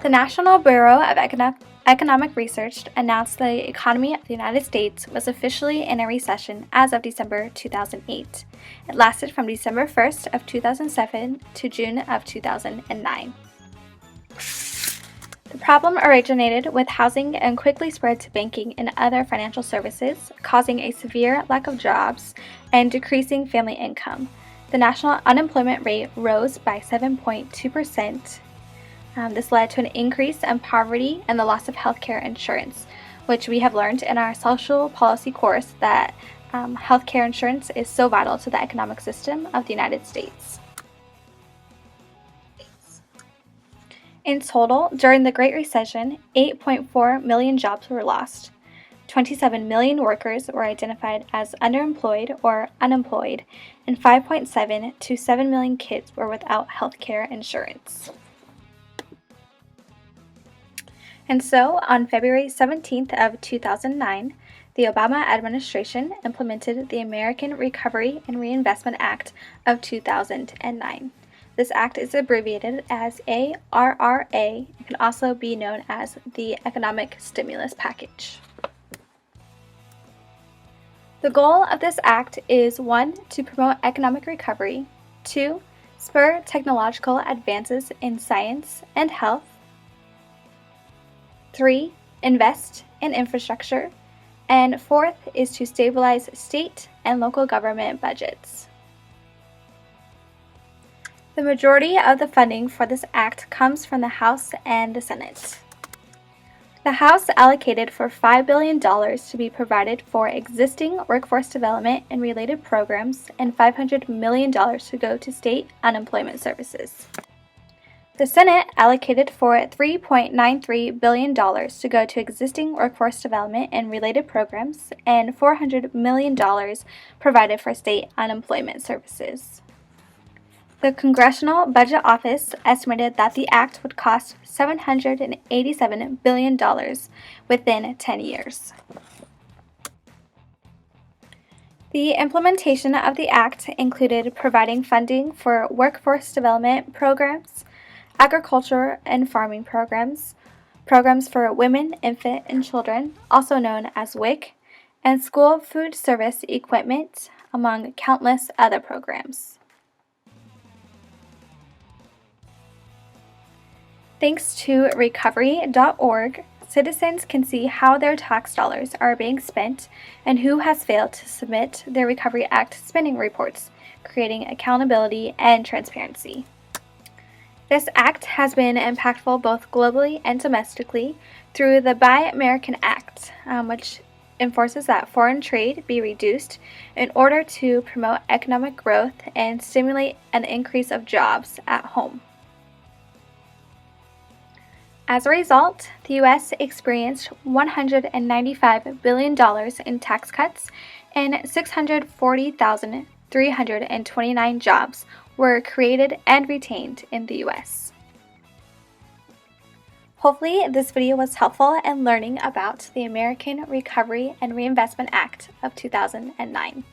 The National Bureau of Economic Research announced the economy of the United States was officially in a recession as of December 2008. It lasted from December 1st of 2007 to June of 2009. The problem originated with housing and quickly spread to banking and other financial services, causing a severe lack of jobs and decreasing family income. The national unemployment rate rose by 7.2%. This led to an increase in poverty and the loss of healthcare insurance, which we have learned in our social policy course that healthcare insurance is so vital to the economic system of the United States. In total, during the Great Recession, 8.4 million jobs were lost. 27 million workers were identified as underemployed or unemployed, and 5.7 to 7 million kids were without healthcare insurance. And so, on February 17th of 2009, the Obama administration implemented the American Recovery and Reinvestment Act of 2009. This act is abbreviated as ARRA. It can also be known as the Economic Stimulus Package. The goal of this act is 1. To promote economic recovery, 2. Spur technological advances in science and health, 3. Invest in infrastructure, and 4th is to stabilize state and local government budgets. The majority of the funding for this act comes from the House and the Senate. The House allocated for $5 billion to be provided for existing workforce development and related programs, and $500 million to go to state unemployment services. The Senate allocated for $3.93 billion to go to existing workforce development and related programs, and $400 million provided for state unemployment services. The Congressional Budget Office estimated that the act would cost $787 billion within 10 years. The implementation of the act included providing funding for workforce development programs, agriculture and farming programs, programs for women, infant, and children, also known as WIC, and school food service equipment, among countless other programs. Thanks to recovery.org, citizens can see how their tax dollars are being spent and who has failed to submit their Recovery Act spending reports, creating accountability and transparency. This act has been impactful both globally and domestically through the Buy American Act, which enforces that foreign trade be reduced in order to promote economic growth and stimulate an increase of jobs at home. As a result, the U.S. experienced $195 billion in tax cuts, and 640,329 jobs were created and retained in the U.S. Hopefully, this video was helpful in learning about the American Recovery and Reinvestment Act of 2009.